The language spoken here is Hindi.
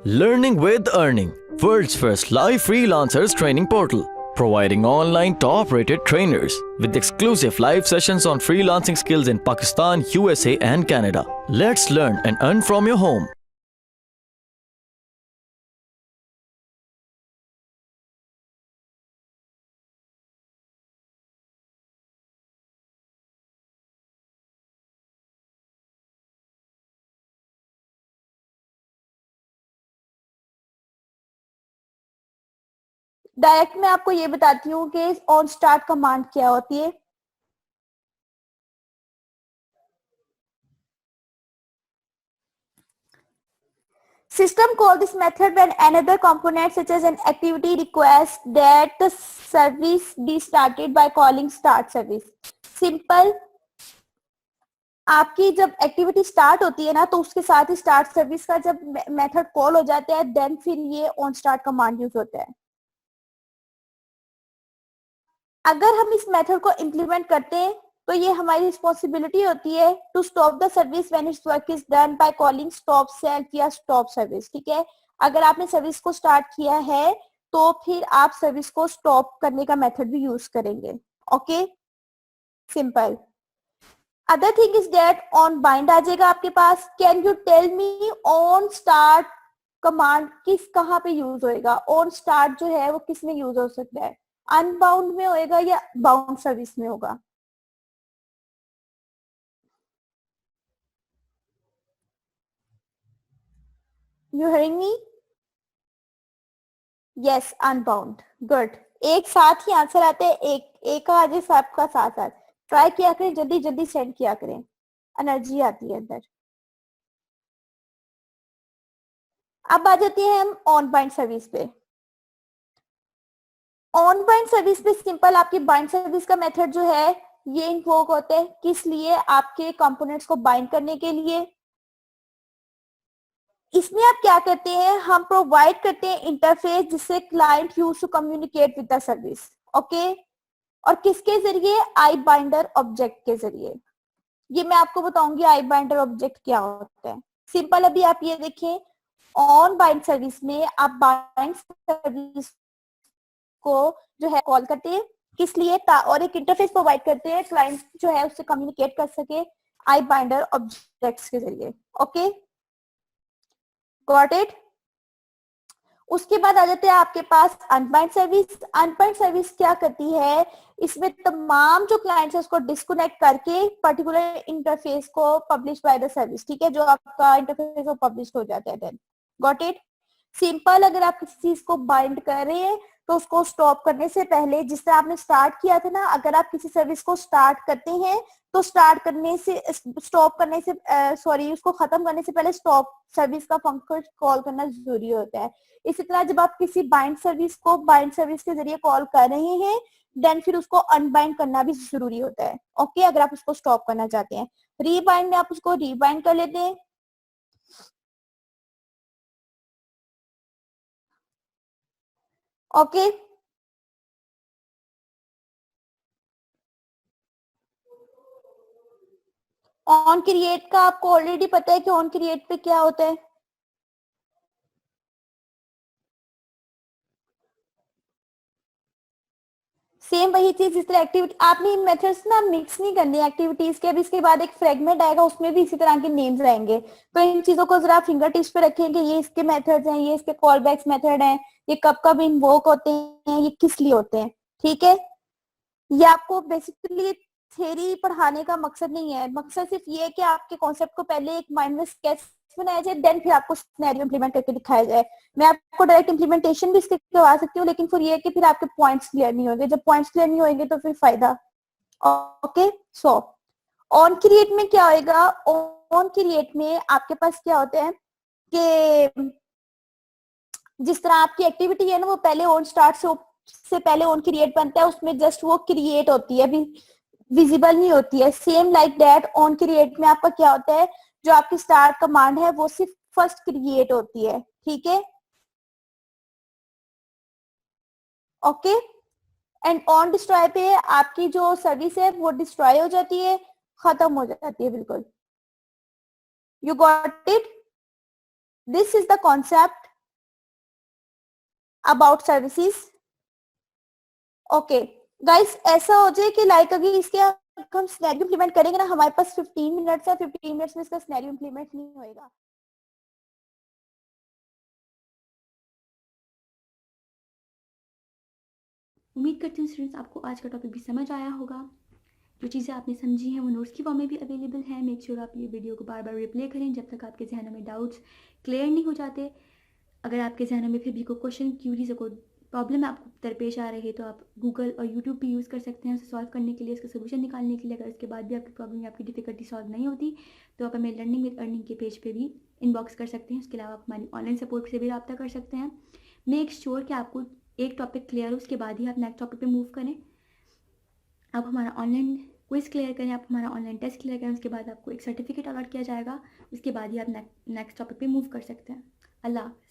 Learning with Earning, world's first live freelancers training portal, providing online top-rated trainers with exclusive live sessions on freelancing skills in Pakistan, USA and Canada. Let's learn and earn from your home. Direct मैं आपको ये बताती हूँ कि ऑन स्टार्ट कमांड क्या होती है. System call this method when another component such as an activity requests that the service be started by calling start service. Simple. आपकी जब एक्टिविटी स्टार्ट होती है ना तो उसके साथ ही स्टार्ट सर्विस का जब मेथड कॉल हो जाता है देन फिर ये ऑन स्टार्ट कमांड यूज होता है. अगर हम इस मेथड को इम्प्लीमेंट करते हैं तो ये हमारी रिस्पॉन्सिबिलिटी होती है to stop the service when its work is done by calling stop self या स्टॉप सर्विस. ठीक है, अगर आपने सर्विस को स्टार्ट किया है तो फिर आप सर्विस को स्टॉप करने का मेथड भी यूज करेंगे. Okay, simple. Other thing is that on bind आ जाएगा आपके पास. Can you tell me on start command किस कहाँ पे यूज होएगा? ऑन स्टार्ट जो है वो किस में यूज हो सकता है? अनबाउंड में होएगा या बाउंड सर्विस में होगा? You hearing me? Yes, unbound. Good. एक साथ ही आंसर आते हैं. एक आ जाए सबका साथ साथ. ट्राई किया करें, जल्दी जल्दी सेंड किया करें, एनर्जी आती है अंदर. अब आ जाते हैं हम ऑन बाइंड सर्विस पे. ऑन बाइंड सर्विस पे सिंपल आपकी बाइंड सर्विस का मेथड जो है ये इन्वोक होते हैं. किस लिए? आपके कंपोनेंट्स को बाइंड करने के लिए. इसमें आप क्या करते हैं? हम प्रोवाइड करते हैं इंटरफेस जिससे client use to communicate with the service. Okay, और किसके जरिए? आई बाइंडर ऑब्जेक्ट के जरिए. ये मैं आपको बताऊंगी आई बाइंडर ऑब्जेक्ट क्या होता है. सिंपल, अभी आप ये देखें, ऑन बाइंड सर्विस में आप बाइंड सर्विस को जो है कॉल करते हैं किस लिए? और एक इंटरफेस प्रोवाइड करते हैं क्लाइंट जो है उससे कम्युनिकेट कर सके आई बाइंडर ऑब्जेक्ट्स के जरिए. Okay, got it. उसके बाद आ जाते हैं आपके पास अनबाइंड सर्विस. अनबाइंड सर्विस क्या करती है? इसमें तमाम जो क्लाइंट्स है उसको डिस्कनेक्ट करके पर्टिकुलर इंटरफेस को पब्लिश बाय द सर्विस. ठीक है, जो आपका इंटरफेस वो पब्लिश हो जाता है. Then got it. सिंपल, अगर आप किसी चीज को बाइंड कर रहे हैं तो उसको स्टॉप करने से पहले, जिस तरह आपने स्टार्ट किया था ना, अगर आप किसी सर्विस को स्टार्ट करते हैं तो स्टार्ट करने से, स्टॉप करने से, सॉरी, उसको खत्म करने से पहले स्टॉप सर्विस का फंक्शन कॉल करना जरूरी होता है. इसी तरह जब आप किसी बाइंड सर्विस को बाइंड सर्विस के जरिए कॉल कर रहे हैं देन फिर उसको अनबाइंड करना भी जरूरी होता है. ओके, अगर आप उसको स्टॉप करना चाहते हैं. रीबाइंड में आप उसको रीबाइंड कर लेते हैं. ओके, ऑन क्रिएट का आपको ऑलरेडी पता है कि ऑन क्रिएट पे क्या होता है. सेम वही चीज जिस तरह एक्टिविटी आपने इन मेथड्स ना मिक्स नहीं करनी एक्टिविटीज के. अभी इसके बाद एक फ्रेगमेंट आएगा उसमें भी इसी तरह के नेम्स आएंगे. तो इन चीजों को जरा फिंगर टिप्स पे रखें कि ये इसके मेथड्स हैं, ये इसके कॉल बैक्स मेथड हैं, ये कब कब इन्वोक होते हैं, ये किस लिए होते हैं. ठीक है, ये आपको बेसिकली थ्योरी पढ़ाने का मकसद नहीं है. मकसद सिर्फ ये है कि आपके कॉन्सेप्ट को पहले एक माइंड में स्केच बनाया जाए देन फिर आपको सिनेरियो इंप्लीमेंट करके दिखाया जाए. मैं आपको डायरेक्ट इंप्लीमेंटेशन भी इसके करवा सकती हूँ लेकिन फिर ये है कि फिर आपके पॉइंट्स क्लियर नहीं होंगे. जब पॉइंट्स क्लियर नहीं होंगे तो फिर फायदा. ओके, सो ऑन क्रिएट में क्या होएगा? ऑन क्रिएट में आपके पास क्या होता है कि जिस तरह आपकी एक्टिविटी है ना वो पहले ऑन स्टार्ट से पहले ऑन क्रिएट बनता है, उसमें जस्ट वो क्रिएट होती है, अभी विजिबल नहीं होती है. Same like that on create में आपका क्या होता है? जो आपकी स्टार्ट कमांड है वो सिर्फ फर्स्ट क्रिएट होती है. ठीक है, ओके. एंड ऑन डिस्ट्रॉय पे आपकी जो सर्विस है वो डिस्ट्रॉय हो जाती है, खत्म हो जाती है बिल्कुल. You got it. This is the concept about services. Okay guys, ऐसा हो जाए कि लाइक अगर इसके हम स्नैरियो इंप्लीमेंट करेंगे ना, हमारे पास 15 मिनट्स है, 15 मिनट्स में इसका स्नैरियो इंप्लीमेंट नहीं होएगा। उम्मीद करती हूँ स्टूडेंट्स आपको आज का टॉपिक भी समझ आया होगा। जो चीज़ें आपने समझी हैं वो नोट्स की फॉर्म में भी अवेलेबल है। मेक श्योर आप ये वीडियो को बार बार रिप्ले करें जब तक आपके जहनों में डाउट्स क्लियर नहीं हो जाते। अगर आपके जहनों में फिर भी कोई क्वेश्चन, क्यूरीज, कोई प्रॉब्लम आपको दरपेश आ रही है तो आप गूगल और यूट्यूब भी यूज़ कर सकते हैं उसे सॉल्व करने के लिए, उसका सोल्यूशन निकालने के लिए। अगर उसके बाद भी आपकी प्रॉब्लम या आपकी डिफिकल्टी सॉल्व नहीं होती तो आप हमें लर्निंग विद अर्निंग के पेज पे भी इनबॉक्स कर सकते हैं। उसके अलावा आप हमारी ऑनलाइन सपोर्ट से भी रब्ता कर सकते हैं। मेक श्योर कि आपको एक टॉपिक क्लियर हो, उसके बाद ही आप नेक्स्ट टॉपिक पे मूव करें। आप हमारा ऑनलाइन क्विज क्लियर करें, आप हमारा ऑनलाइन टेस्ट क्लियर करें, उसके बाद आपको एक सर्टिफिकेट अलॉट किया जाएगा। उसके बाद ही आप नेक्स्ट टॉपिक पे मूव कर सकते हैं। अल्लाह हाफ़िज़।